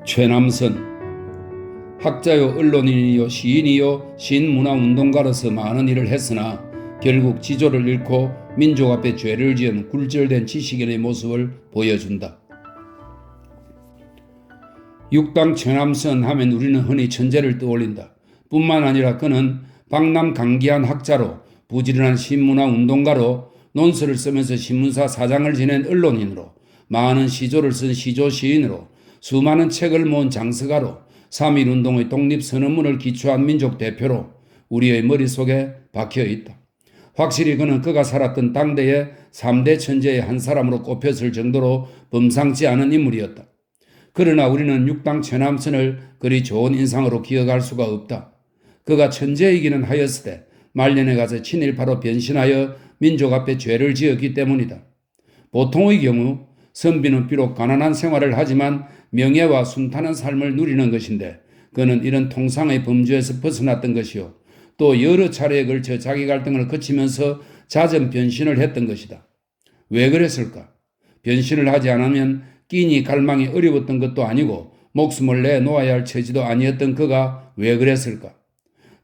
최남선. 학자요 언론인이요 시인이요 신문화운동가로서 많은 일을 했으나 결국 지조를 잃고 민족 앞에 죄를 지은 굴절된 지식인의 모습을 보여준다. 육당 최남선 하면 우리는 흔히 천재를 떠올린다. 뿐만 아니라 그는 방남 강기한 학자로, 부지런한 신문화운동가로, 논설을 쓰면서 신문사 사장을 지낸 언론인으로, 많은 시조를 쓴 시조 시인으로, 수많은 책을 모은 장서가로, 3.1운동의 독립선언문을 기초한 민족 대표로 우리의 머릿속에 박혀있다. 확실히 그는 그가 살았던 당대의 3대 천재의 한 사람으로 꼽혔을 정도로 범상치 않은 인물이었다. 그러나 우리는 육당 최남선을 그리 좋은 인상으로 기억할 수가 없다. 그가 천재이기는 하였으되 말년에 가서 친일파로 변신하여 민족 앞에 죄를 지었기 때문이다. 보통의 경우 선비는 비록 가난한 생활을 하지만 명예와 순탄한 삶을 누리는 것인데 그는 이런 통상의 범주에서 벗어났던 것이요. 또 여러 차례에 걸쳐 자기 갈등을 거치면서 잦은 변신을 했던 것이다. 왜 그랬을까? 변신을 하지 않으면 끼니 갈망이 어려웠던 것도 아니고 목숨을 내놓아야 할 처지도 아니었던 그가 왜 그랬을까?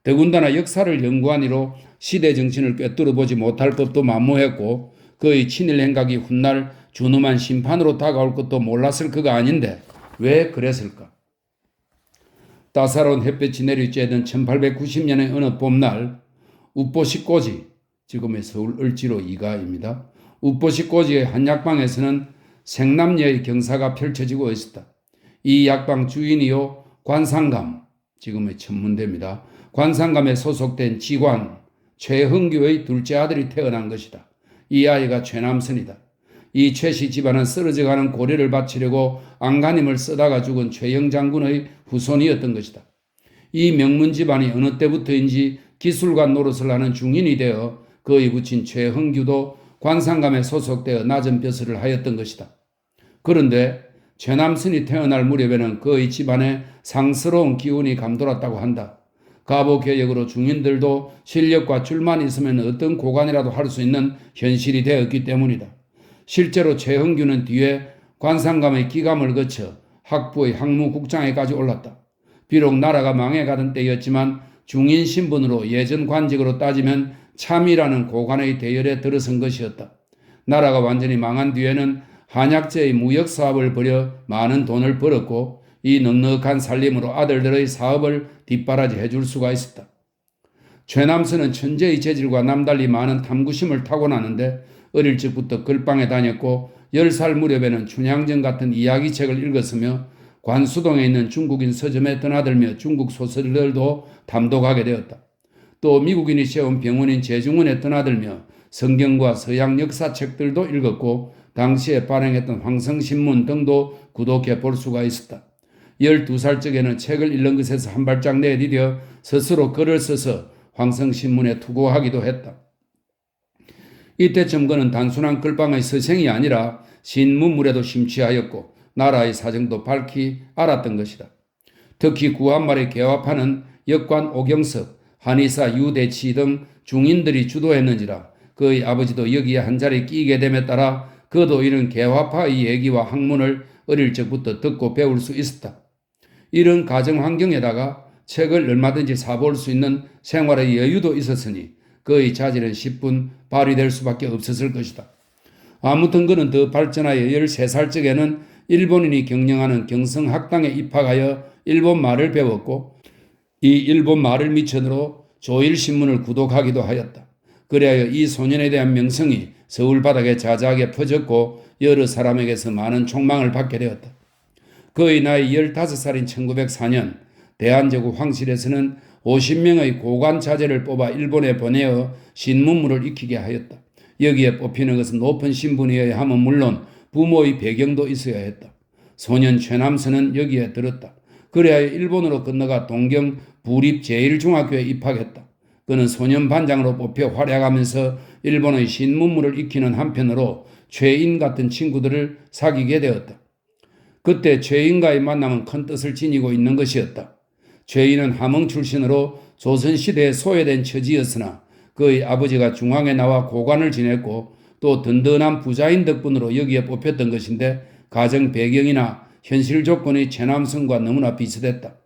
더군다나 역사를 연구한 이로 시대 정신을 꿰뚫어 보지 못할 법도 만무했고 그의 친일 행각이 훗날 준엄한 심판으로 다가올 것도 몰랐을 그가 아닌데 왜 그랬을까? 따사로운 햇볕이 내리쬐던 1890년의 어느 봄날 우포식고지, 지금의 서울 을지로 2가입니다. 우포식고지의 한 약방에서는 생남녀의 경사가 펼쳐지고 있었다. 이 약방 주인이요 관상감, 지금의 천문대입니다. 관상감에 소속된 지관 최흥규의 둘째 아들이 태어난 것이다. 이 아이가 최남선이다. 이 최씨 집안은 쓰러져가는 고려를 바치려고 안간힘을 쓰다가 죽은 최영 장군의 후손이었던 것이다. 이 명문 집안이 어느 때부터인지 기술관 노릇을 하는 중인이 되어 그의 부친 최흥규도 관상감에 소속되어 낮은 벼슬을 하였던 것이다. 그런데 최남선이 태어날 무렵에는 그의 집안에 상스러운 기운이 감돌았다고 한다. 가보개혁으로 중인들도 실력과 줄만 있으면 어떤 고관이라도 할 수 있는 현실이 되었기 때문이다. 실제로 최흥규는 뒤에 관상감의 기감을 거쳐 학부의 학무국장에까지 올랐다. 비록 나라가 망해가던 때였지만 중인 신분으로 예전 관직으로 따지면 참이라는 고관의 대열에 들어선 것이었다. 나라가 완전히 망한 뒤에는 한약재의 무역사업을 벌여 많은 돈을 벌었고 이 넉넉한 살림으로 아들들의 사업을 뒷바라지 해줄 수가 있었다. 최남선은 천재의 재질과 남달리 많은 탐구심을 타고나는데 어릴 적부터 글방에 다녔고 10살 무렵에는 춘향전 같은 이야기책을 읽었으며 관수동에 있는 중국인 서점에 드나들며 중국 소설들도 탐독하게 되었다. 또 미국인이 세운 병원인 제중원에 드나들며 성경과 서양 역사책들도 읽었고 당시에 발행했던 황성신문 등도 구독해 볼 수가 있었다. 12살 적에는 책을 읽는 것에서 한 발짝 내디뎌 스스로 글을 써서 황성신문에 투고하기도 했다. 이때쯤 그는 단순한 글방의 서생이 아니라 신문물에도 심취하였고 나라의 사정도 밝히 알았던 것이다. 특히 구한말의 개화파는 역관 오경석, 한의사 유대치 등 중인들이 주도했는지라 그의 아버지도 여기에 한자리 끼게 됨에 따라 그도 이런 개화파의 얘기와 학문을 어릴 적부터 듣고 배울 수 있었다. 이런 가정 환경에다가 책을 얼마든지 사볼 수 있는 생활의 여유도 있었으니 그의 자질은 10분 발휘될 수밖에 없었을 것이다. 아무튼 그는 더 발전하여 13살 적에는 일본인이 경영하는 경성학당에 입학하여 일본 말을 배웠고 이 일본 말을 미천으로 조일신문을 구독하기도 하였다. 그리하여 이 소년에 대한 명성이 서울 바닥에 자자하게 퍼졌고 여러 사람에게서 많은 촉망을 받게 되었다. 그의 나이 15살인 1904년 대한제국 황실에서는 50명의 고관 자제를 뽑아 일본에 보내어 신문물을 익히게 하였다. 여기에 뽑히는 것은 높은 신분이어야 하면 물론 부모의 배경도 있어야 했다. 소년 최남선은 여기에 들었다. 그래야 일본으로 건너가 동경 부립-제1중학교에 입학했다. 그는 소년 반장으로 뽑혀 활약하면서 일본의 신문물을 익히는 한편으로 최인 같은 친구들을 사귀게 되었다. 그때 최인과의 만남은 큰 뜻을 지니고 있는 것이었다. 최인은 함흥 출신으로 조선시대에 소외된 처지였으나 그의 아버지가 중앙에 나와 고관을 지냈고 또 든든한 부자인 덕분으로 여기에 뽑혔던 것인데 가정 배경이나 현실 조건이 최남선과 너무나 비슷했다.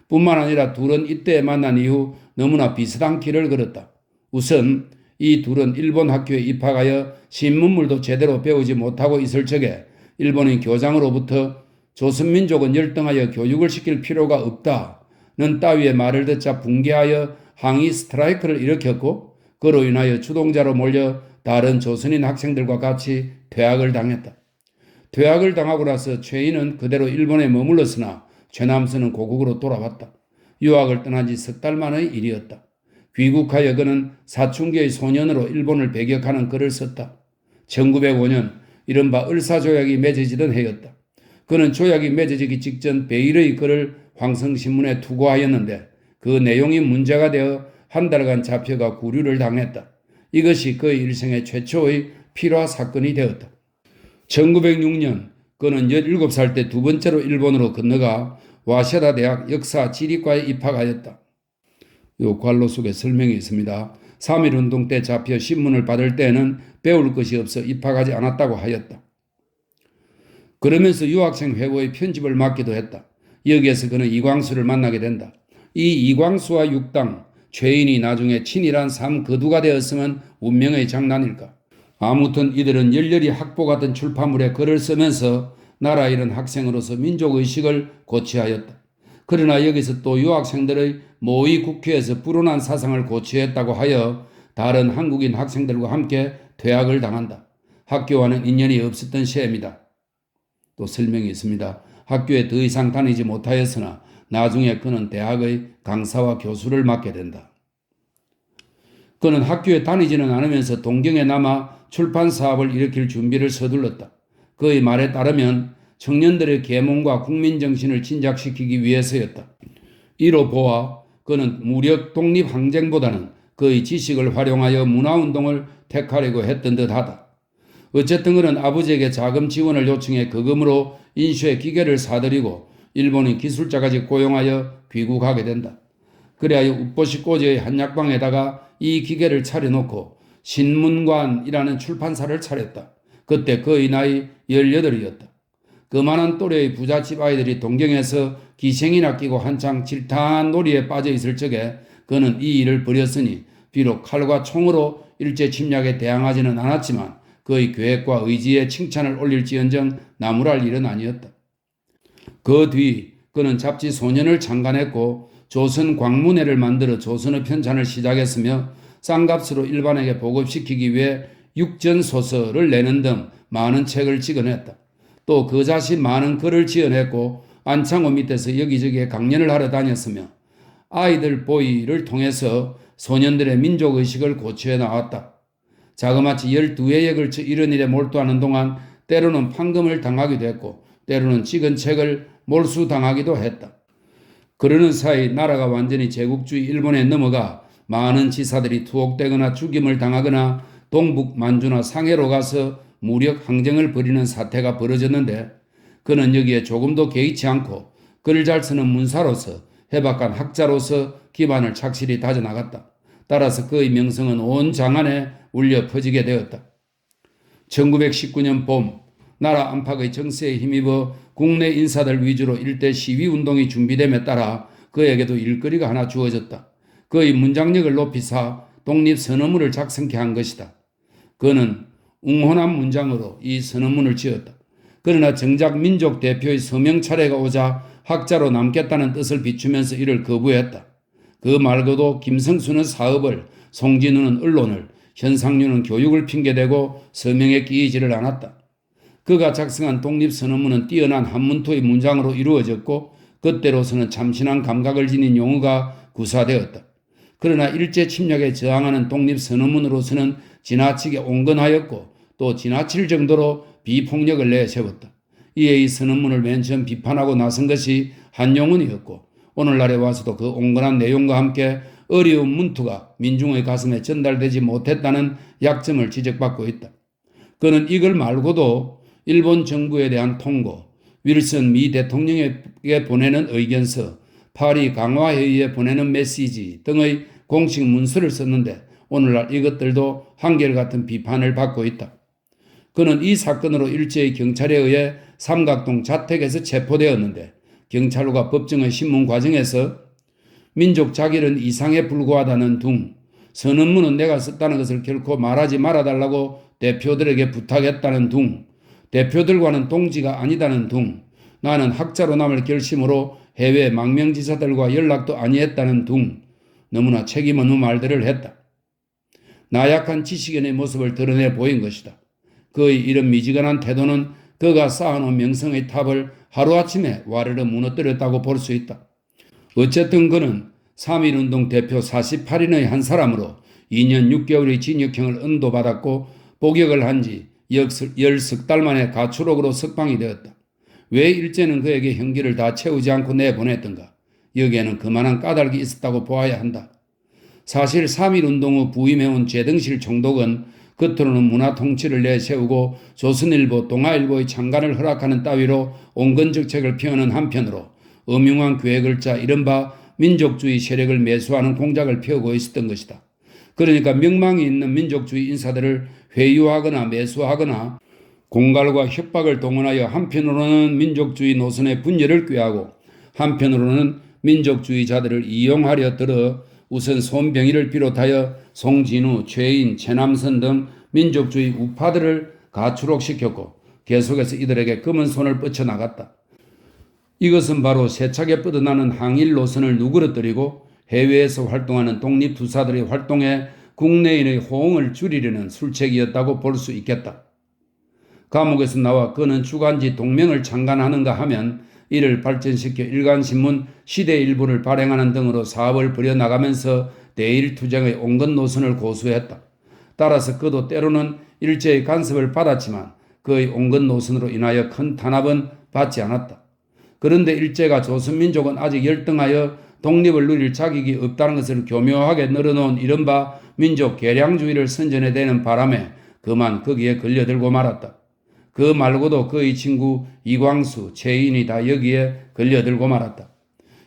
뿐만 아니라 둘은 이때 만난 이후 너무나 비슷한 길을 걸었다. 우선 이 둘은 일본 학교에 입학하여 신문물도 제대로 배우지 못하고 있을 적에 일본인 교장으로부터 조선민족은 열등하여 교육을 시킬 필요가 없다는 따위의 말을 듣자 붕괴하여 항의 스트라이크를 일으켰고 그로 인하여 주동자로 몰려 다른 조선인 학생들과 같이 퇴학을 당했다. 퇴학을 당하고 나서 최인은 그대로 일본에 머물렀으나 최남선은 고국으로 돌아왔다. 유학을 떠난 지 석 달 만의 일이었다. 귀국하여 그는 사춘기의 소년으로 일본을 배격하는 글을 썼다. 1905년 이른바 을사조약이 맺어지던 해였다. 그는 조약이 맺어지기 직전 베일의 글을 황성신문에 투고하였는데 그 내용이 문제가 되어 한 달간 잡혀가 구류를 당했다. 이것이 그의 일생의 최초의 필화 사건이 되었다. 1906년 그는 17살 때 두 번째로 일본으로 건너가 와세다 대학 역사 지리과에 입학하였다. 요 관로 속에 설명이 있습니다. 3.1운동 때 잡혀 신문을 받을 때에는 배울 것이 없어 입학하지 않았다고 하였다. 그러면서 유학생 회고의 편집을 맡기도 했다. 여기에서 그는 이광수를 만나게 된다. 이 이광수와 육당, 최인이 나중에 친일한 삼거두가 되었으면 운명의 장난일까. 아무튼 이들은 열렬히 학보같은 출판물에 글을 쓰면서 나라 잃은 학생으로서 민족의식을 고취하였다. 그러나 여기서 또 유학생들의 모의 국회에서 불온한 사상을 고취했다고 하여 다른 한국인 학생들과 함께 퇴학을 당한다. 학교와는 인연이 없었던 셈이다. 또 설명이 있습니다. 학교에 더 이상 다니지 못하였으나 나중에 그는 대학의 강사와 교수를 맡게 된다. 그는 학교에 다니지는 않으면서 동경에 남아 출판 사업을 일으킬 준비를 서둘렀다. 그의 말에 따르면 청년들의 계몽과 국민정신을 진작시키기 위해서였다. 이로 보아 그는 무력 독립항쟁보다는 그의 지식을 활용하여 문화운동을 택하려고 했던 듯하다. 어쨌든 그는 아버지에게 자금 지원을 요청해 거금으로 인수의 기계를 사들이고 일본인 기술자까지 고용하여 귀국하게 된다. 그래야 우포시 꼬지의 한약방에다가 이 기계를 차려놓고 신문관이라는 출판사를 차렸다. 그때 그의 나이 18이었다. 그만한 또래의 부잣집 아이들이 동경에서 기생이나 끼고 한창 질타한 놀이에 빠져 있을 적에 그는 이 일을 벌였으니 비록 칼과 총으로 일제 침략에 대항하지는 않았지만 그의 계획과 의지에 칭찬을 올릴지언정 나무랄 일은 아니었다. 그 뒤 그는 잡지 소년을 창간했고 조선 광문회를 만들어 조선의 편찬을 시작했으며 싼값으로 일반에게 보급시키기 위해 육전소설을 내는 등 많은 책을 찍어냈다. 또 그 자신 많은 글을 지어냈고 안창호 밑에서 여기저기에 강연을 하러 다녔으며 아이들 보이를 통해서 소년들의 민족의식을 고취해 나왔다. 자그마치 12회에 걸쳐 이런 일에 몰두하는 동안 때로는 판금을 당하기도 했고 때로는 찍은 책을 몰수당하기도 했다. 그러는 사이 나라가 완전히 제국주의 일본에 넘어가 많은 지사들이 투옥되거나 죽임을 당하거나 동북 만주나 상해로 가서 무력 항쟁을 벌이는 사태가 벌어졌는데 그는 여기에 조금도 개의치 않고 글을 잘 쓰는 문사로서 해박한 학자로서 기반을 착실히 다져나갔다. 따라서 그의 명성은 온 장안에 울려 퍼지게 되었다. 1919년 봄 나라 안팎의 정세에 힘입어 국내 인사들 위주로 일대 시위운동이 준비됨에 따라 그에게도 일거리가 하나 주어졌다. 그의 문장력을 높이사 독립선언문을 작성케 한 것이다. 그는 웅혼한 문장으로 이 선언문을 지었다. 그러나 정작 민족 대표의 서명 차례가 오자 학자로 남겠다는 뜻을 비추면서 이를 거부했다. 그 말고도 김성수는 사업을, 송진우는 언론을, 현상류는 교육을 핑계대고 서명에 끼이지를 않았다. 그가 작성한 독립선언문은 뛰어난 한문토의 문장으로 이루어졌고 그때로서는 참신한 감각을 지닌 용어가 구사되었다. 그러나 일제 침략에 저항하는 독립선언문으로서는 지나치게 온건하였고 또 지나칠 정도로 비폭력을 내세웠다. 이에 이 선언문을 맨 처음 비판하고 나선 것이 한용운이었고 오늘날에 와서도 그 온건한 내용과 함께 어려운 문투가 민중의 가슴에 전달되지 못했다는 약점을 지적받고 있다. 그는 이걸 말고도 일본 정부에 대한 통고, 윌슨 미 대통령에게 보내는 의견서, 파리 강화회의에 보내는 메시지 등의 공식 문서를 썼는데 오늘날 이것들도 한결같은 비판을 받고 있다. 그는 이 사건으로 일제의 경찰에 의해 삼각동 자택에서 체포되었는데 경찰과 법정의 신문 과정에서 민족 자결은 이상에 불과하다는 둥, 선언문은 내가 썼다는 것을 결코 말하지 말아달라고 대표들에게 부탁했다는 둥, 대표들과는 동지가 아니다는 둥, 나는 학자로 남을 결심으로 해외 망명지사들과 연락도 아니했다는 둥, 너무나 책임 없는 말들을 했다. 나약한 지식인의 모습을 드러내 보인 것이다. 그의 이런 미지근한 태도는 그가 쌓아놓은 명성의 탑을 하루아침에 와르르 무너뜨렸다고 볼 수 있다. 어쨌든 그는 3.1운동 대표 48인의 한 사람으로 2년 6개월의 징역형을 언도받았고 복역을 한 지 10석 만에 가출옥으로 석방이 되었다. 왜 일제는 그에게 형기를 다 채우지 않고 내보냈던가? 여기에는 그만한 까닭이 있었다고 보아야 한다. 사실 3.1운동 후 부임해온 최등실 총독은 겉으로는 문화 통치를 내세우고 조선일보, 동아일보의 창간을 허락하는 따위로 온건정책을 펴는 한편으로 음흉한 계획을 짜 이른바 민족주의 세력을 매수하는 공작을 펴고 있었던 것이다. 그러니까 명망이 있는 민족주의 인사들을 회유하거나 매수하거나 공갈과 협박을 동원하여 한편으로는 민족주의 노선의 분열을 꾀하고 한편으로는 민족주의자들을 이용하려 들어 우선 손병희를 비롯하여 송진우, 최인, 최남선 등 민족주의 우파들을 가출옥시켰고 계속해서 이들에게 검은 손을 뻗쳐나갔다. 이것은 바로 세차게 뻗어나는 항일 노선을 누그러뜨리고 해외에서 활동하는 독립투사들의 활동에 국내인의 호응을 줄이려는 술책이었다고 볼 수 있겠다. 감옥에서 나와 그는 주간지 동명을 창간하는가 하면 이를 발전시켜 일간신문 시대일보를 발행하는 등으로 사업을 벌여나가면서 대일투쟁의 온건 노선을 고수했다. 따라서 그도 때로는 일제의 간섭을 받았지만 그의 온건 노선으로 인하여 큰 탄압은 받지 않았다. 그런데 일제가 조선민족은 아직 열등하여 독립을 누릴 자격이 없다는 것을 교묘하게 늘어놓은 이른바 민족 개량주의를 선전해대는 바람에 그만 거기에 걸려들고 말았다. 그 말고도 그의 친구 이광수, 최인이 다 여기에 걸려들고 말았다.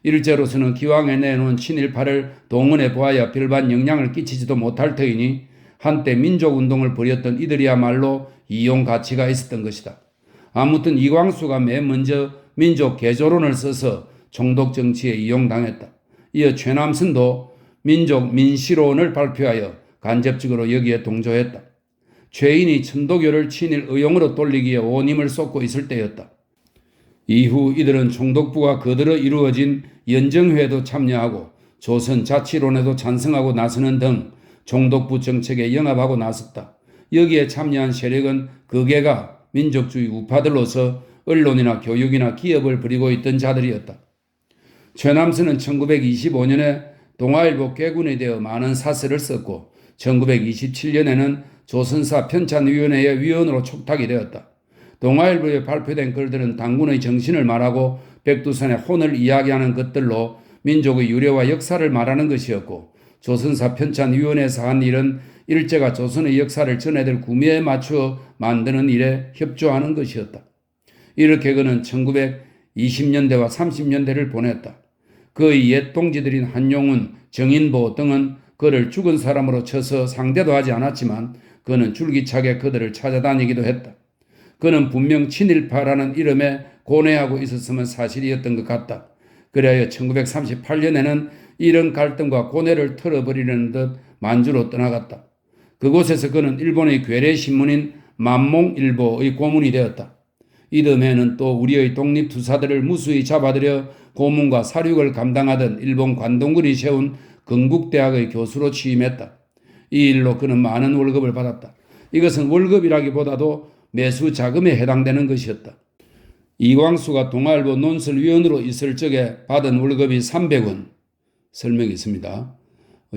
일제로서는 기왕에 내놓은 친일파를 동원해 보아야 별반 영향을 끼치지도 못할 터이니 한때 민족운동을 벌였던 이들이야말로 이용 가치가 있었던 것이다. 아무튼 이광수가 맨 먼저 민족 개조론을 써서 총독 정치에 이용당했다. 이어 최남선도 민족 민시론을 발표하여 간접적으로 여기에 동조했다. 최인이 천도교를 친일 의용으로 돌리기에 온 힘을 쏟고 있을 때였다. 이후 이들은 총독부가 거들어 이루어진 연정회에도 참여하고 조선 자치론에도 찬성하고 나서는 등 총독부 정책에 영합하고 나섰다. 여기에 참여한 세력은 극개가 민족주의 우파들로서 언론이나 교육이나 기업을 벌이고 있던 자들이었다. 최남선은 1925년에 동아일보 궤군이 되어 많은 사설을 썼고 1927년에는 조선사 편찬위원회의 위원으로 촉탁이 되었다. 동아일보에 발표된 글들은 당군의 정신을 말하고 백두산의 혼을 이야기하는 것들로 민족의 유래와 역사를 말하는 것이었고 조선사 편찬위원회에서 한 일은 일제가 조선의 역사를 전해들 구미에 맞추어 만드는 일에 협조하는 것이었다. 이렇게 그는 1920년대와 30년대를 보냈다. 그의 옛 동지들인 한용운, 정인보 등은 그를 죽은 사람으로 쳐서 상대도 하지 않았지만 그는 줄기차게 그들을 찾아다니기도 했다. 그는 분명 친일파라는 이름에 고뇌하고 있었으면 사실이었던 것 같다. 그리하여 1938년에는 이런 갈등과 고뇌를 털어버리려는 듯 만주로 떠나갔다. 그곳에서 그는 일본의 괴뢰신문인 만몽일보의 고문이 되었다. 이듬해에는 또 우리의 독립투사들을 무수히 잡아들여 고문과 사륙을 감당하던 일본 관동군이 세운 건국대학의 교수로 취임했다. 이 일로 그는 많은 월급을 받았다. 이것은 월급이라기보다도 매수 자금에 해당되는 것이었다. 이광수가 동아일보 논설위원으로 있을 적에 받은 월급이 300원. 설명이 있습니다.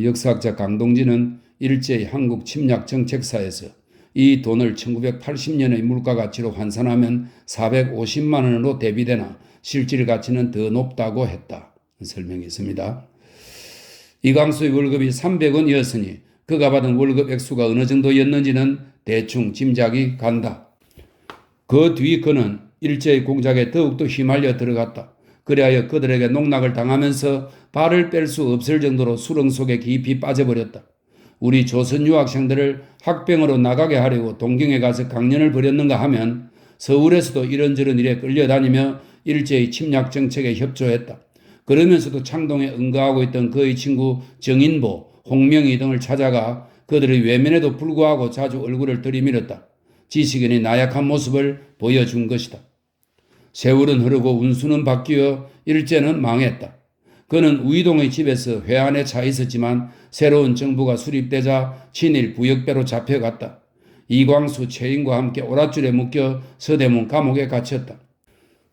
역사학자 강동진은 일제의 한국 침략 정책사에서 이 돈을 1980년의 물가 가치로 환산하면 450만 원으로 대비되나 실질 가치는 더 높다고 했다. 설명이 있습니다. 이광수의 월급이 300원이었으니 그가 받은 월급 액수가 어느 정도였는지는 대충 짐작이 간다. 그 뒤 그는 일제의 공작에 더욱더 휘말려 들어갔다. 그리하여 그들에게 농락을 당하면서 발을 뺄 수 없을 정도로 수렁 속에 깊이 빠져버렸다. 우리 조선 유학생들을 학병으로 나가게 하려고 동경에 가서 강연을 벌였는가 하면 서울에서도 이런저런 일에 끌려다니며 일제의 침략 정책에 협조했다. 그러면서도 창동에 응가하고 있던 그의 친구 정인보, 홍명희 등을 찾아가 그들의 외면에도 불구하고 자주 얼굴을 들이밀었다. 지식인의 나약한 모습을 보여준 것이다. 세월은 흐르고 운수는 바뀌어 일제는 망했다. 그는 우이동의 집에서 회안에 차 있었지만 새로운 정부가 수립되자 친일 부역배로 잡혀갔다. 이광수, 최인과 함께 오랏줄에 묶여 서대문 감옥에 갇혔다.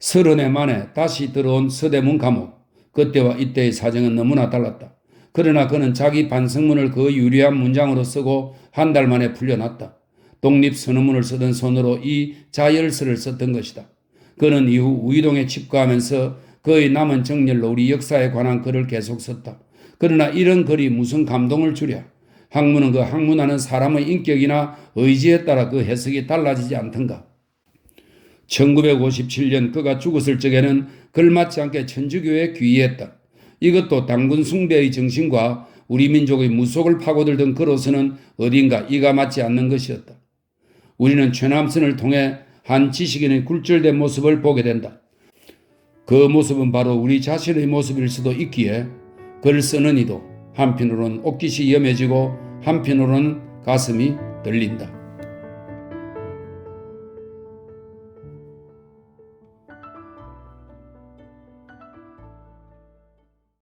30해 만에 다시 들어온 서대문 감옥. 그때와 이때의 사정은 너무나 달랐다. 그러나 그는 자기 반성문을 그 유리한 문장으로 쓰고 한 달 만에 풀려났다. 독립선언문을 쓰던 손으로 이 자열서를 썼던 것이다. 그는 이후 우이동에 집거하면서 그의 남은 정렬로 우리 역사에 관한 글을 계속 썼다. 그러나 이런 글이 무슨 감동을 주랴. 학문은 그 학문하는 사람의 인격이나 의지에 따라 그 해석이 달라지지 않던가. 1957년 그가 죽었을 적에는 걸맞지 않게 천주교에 귀의했다. 이것도 당군 숭배의 정신과 우리 민족의 무속을 파고들던 그로서는 어딘가 이가 맞지 않는 것이었다. 우리는 최남선을 통해 한 지식인의 굴절된 모습을 보게 된다. 그 모습은 바로 우리 자신의 모습일 수도 있기에 글을 쓰는 이도 한편으로는 옷깃이 염해지고 한편으로는 가슴이 떨린다.